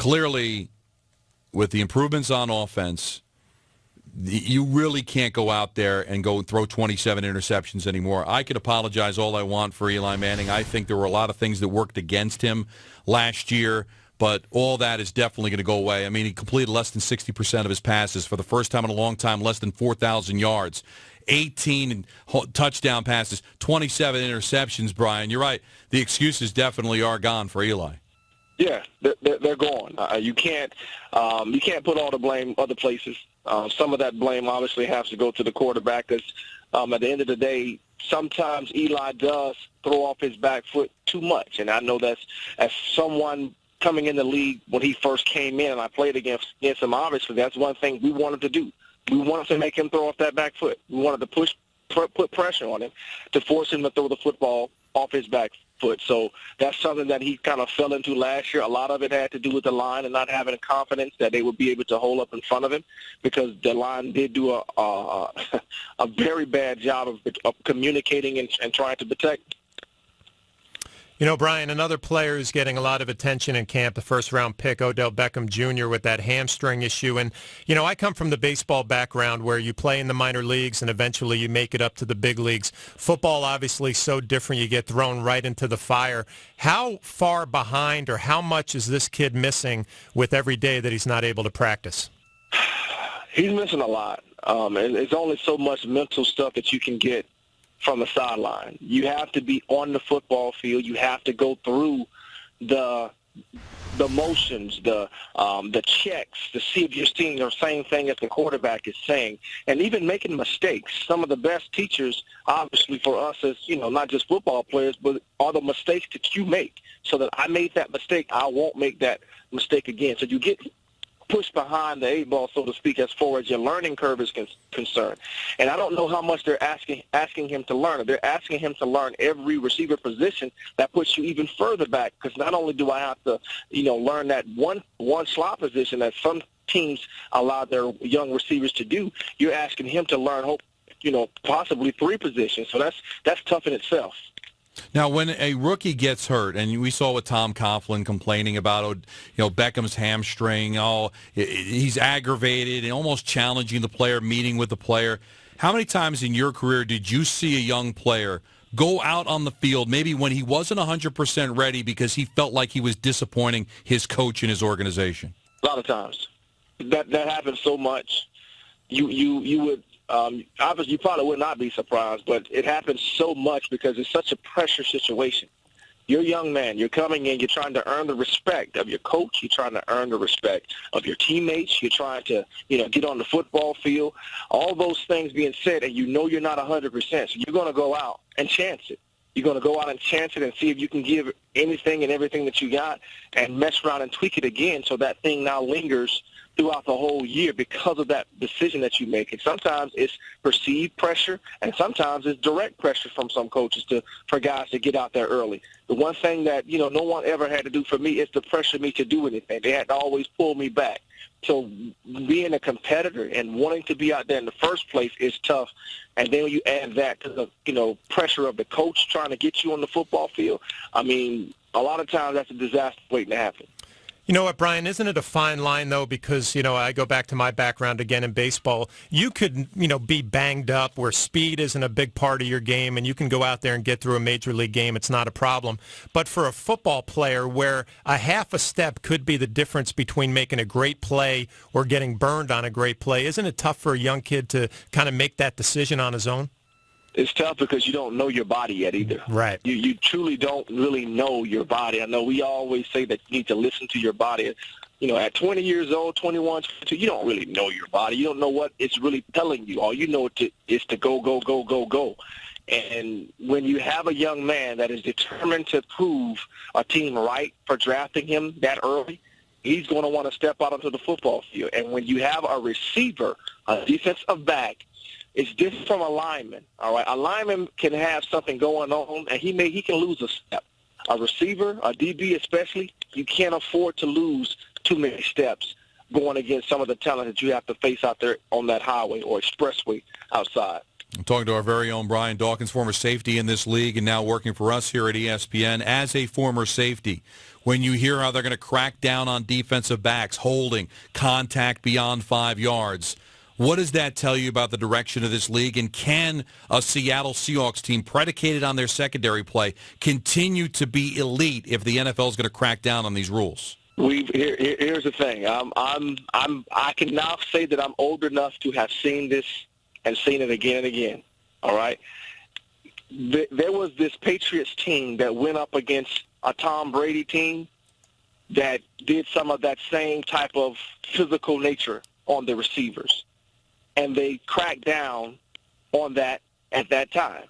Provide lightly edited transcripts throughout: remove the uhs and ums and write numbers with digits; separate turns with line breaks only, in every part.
clearly, with the improvements on offense, you really can't go out there and go and throw 27 interceptions anymore. I could apologize all I want for Eli Manning. I think there were a lot of things that worked against him last year, but all that is definitely going to go away. I mean, he completed less than 60% of his passes for the first time in a long time, less than 4,000 yards, 18 touchdown passes, 27 interceptions, Brian. You're right. The excuses definitely are gone for Eli.
Yeah, they're gone. You can't put all the blame other places. Some of that blame obviously has to go to the quarterback because at the end of the day, sometimes Eli does throw off his back foot too much. And I know that's as someone coming in the league when he first came in and I played against him, obviously that's one thing we wanted to do. We wanted to make him throw off that back foot. We wanted to put pressure on him to force him to throw the football off his back foot. So that's something that he kind of fell into last year. A lot of it had to do with the line and not having confidence that they would be able to hold up in front of him because the line did do a very bad job of communicating and trying to protect.
You know, Brian, another player who's getting a lot of attention in camp, the first-round pick, Odell Beckham Jr., with that hamstring issue. And, you know, I come from the baseball background where you play in the minor leagues and eventually you make it up to the big leagues. Football, obviously, so different. You get thrown right into the fire. How far behind or how much is this kid missing with every day that he's not able to practice?
He's missing a lot. And it's only so much mental stuff that you can get from the sideline. You have to be on the football field. You have to go through the motions, the checks to see if you're seeing the same thing as the quarterback is saying, and even making mistakes. Some of the best teachers, obviously, for us as, you know, not just football players, but are the mistakes that you make. So that I made that mistake, I won't make that mistake again. So you get pushed behind the eight ball, so to speak, as far as your learning curve is concerned. And I don't know how much they're asking him to learn. If they're asking him to learn every receiver position, that puts you even further back because not only do I have to, you know, learn that one slot position that some teams allow their young receivers to do, you're asking him to learn, you know, possibly three positions. So that's tough in itself.
Now, when a rookie gets hurt, and we saw with Tom Coughlin complaining about, you know, Beckham's hamstring, he's aggravated and almost challenging the player, meeting with the player. How many times in your career did you see a young player go out on the field, maybe when he wasn't 100% ready because he felt like he was disappointing his coach and his organization?
A lot of times. That happens so much. You would. Obviously, you probably would not be surprised, but it happens so much because it's such a pressure situation. You're a young man. You're coming in. You're trying to earn the respect of your coach. You're trying to earn the respect of your teammates. You're trying to, you know, get on the football field. All those things being said, and you know you're not 100%, so you're going to go out and chance it. You're going to go out and chance it and see if you can give anything and everything that you got and mess around and tweak it again so that thing now lingers throughout the whole year because of that decision that you make. And sometimes it's perceived pressure, and sometimes it's direct pressure from some coaches for guys to get out there early. The one thing that, you know, no one ever had to do for me is to pressure me to do anything. They had to always pull me back. So being a competitor and wanting to be out there in the first place is tough. And then you add that to the, you know, pressure of the coach trying to get you on the football field. I mean, a lot of times that's a disaster waiting to happen.
You know what, Brian, isn't it a fine line, though, because, you know, I go back to my background again in baseball. You could, you know, be banged up where speed isn't a big part of your game, and you can go out there and get through a major league game. It's not a problem. But for a football player where a half a step could be the difference between making a great play or getting burned on a great play, isn't it tough for a young kid to kind of make that decision on his own?
It's tough because you don't know your body yet either.
Right.
You truly don't really know your body. I know we always say that you need to listen to your body. You know, at 20 years old, 21, 22, you don't really know your body. You don't know what it's really telling you. All you know is to go, go, go, go, go. And when you have a young man that is determined to prove a team right for drafting him that early, he's going to want to step out onto the football field. And when you have a receiver, a defensive back, it's different from a lineman, all right? A lineman can have something going on, and he can lose a step. A receiver, a DB especially, you can't afford to lose too many steps going against some of the talent that you have to face out there on that highway or expressway outside.
I'm talking to our very own Brian Dawkins, former safety in this league and now working for us here at ESPN. As a former safety, when you hear how they're going to crack down on defensive backs, holding, contact beyond 5 yards, what does that tell you about the direction of this league? And can a Seattle Seahawks team predicated on their secondary play continue to be elite if the NFL is going to crack down on these rules?
Here's the thing. I can now say that I'm old enough to have seen this and seen it again and again. All right. There was this Patriots team that went up against a Tom Brady team that did some of that same type of physical nature on the receivers, and they cracked down on that at that time.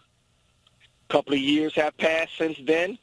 A couple of years have passed since then.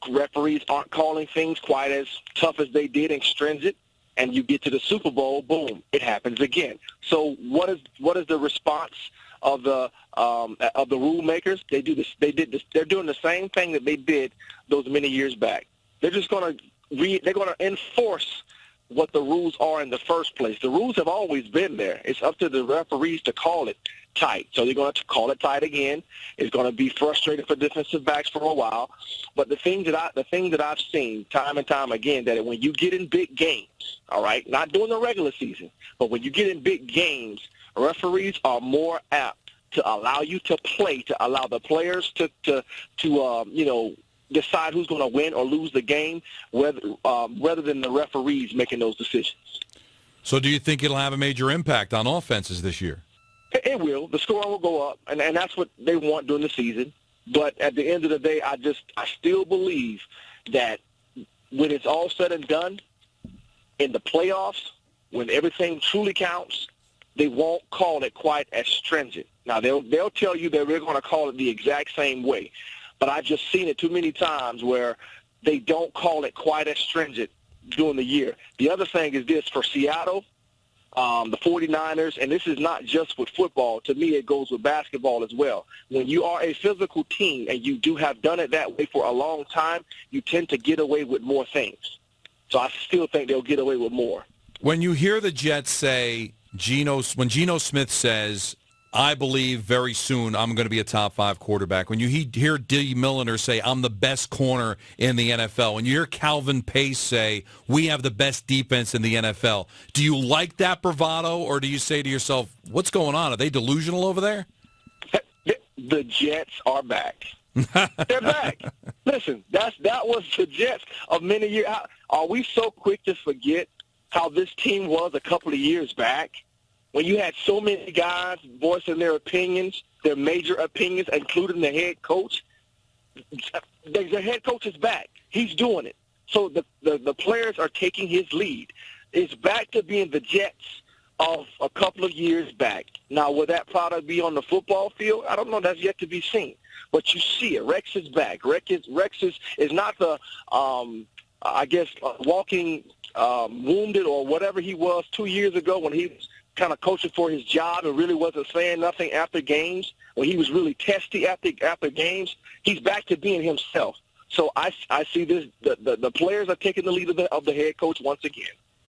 Referees aren't calling things quite as tough as they did and stringent, and you get to the Super Bowl, boom, it happens again. So what is the response of the rule makers? They do this. They're doing the same thing that they did those many years back. They're just going to enforce what the rules are in the first place. The rules have always been there. It's up to the referees to call it tight. So they're going to call it tight again. It's going to be frustrating for defensive backs for a while. But the thing that I've seen time and time again, that when you get in big games, all right, not during the regular season, but when you get in big games, referees are more apt to allow you to play, to allow the players to decide who's going to win or lose the game, rather than the referees making those decisions.
So do you think it'll have a major impact on offenses this year?
It will. The scoring will go up, and that's what they want during the season. But at the end of the day, I still believe that when it's all said and done, in the playoffs, when everything truly counts, they won't call it quite as stringent. Now, they'll tell you that we're going to call it the exact same way. But I've just seen it too many times where they don't call it quite as stringent during the year. The other thing is this, for Seattle, the 49ers, and this is not just with football. To me, it goes with basketball as well. When you are a physical team and you do have done it that way for a long time, you tend to get away with more things. So I still think they'll get away with more.
When you hear the Jets say, when Geno Smith says, I believe very soon I'm going to be a top 5 quarterback. When you hear D. Milliner say, I'm the best corner in the NFL. When you hear Calvin Pace say, we have the best defense in the NFL. Do you like that bravado, or do you say to yourself, what's going on? Are they delusional over there?
The Jets are back. They're back. Listen, that was the Jets of many years. Are we so quick to forget how this team was a couple of years back? When you had so many guys voicing their opinions, their major opinions, including the head coach, the head coach is back. He's doing it. So the players are taking his lead. It's back to being the Jets of a couple of years back. Now, will that product be on the football field? I don't know. That's yet to be seen. But you see it. Rex is back. Rex is not the, walking wounded or whatever he was 2 years ago when he was kind of coaching for his job and really wasn't saying nothing after games, when he was really testy after games. He's back to being himself. So I see this. The players are taking the lead of the head coach once again.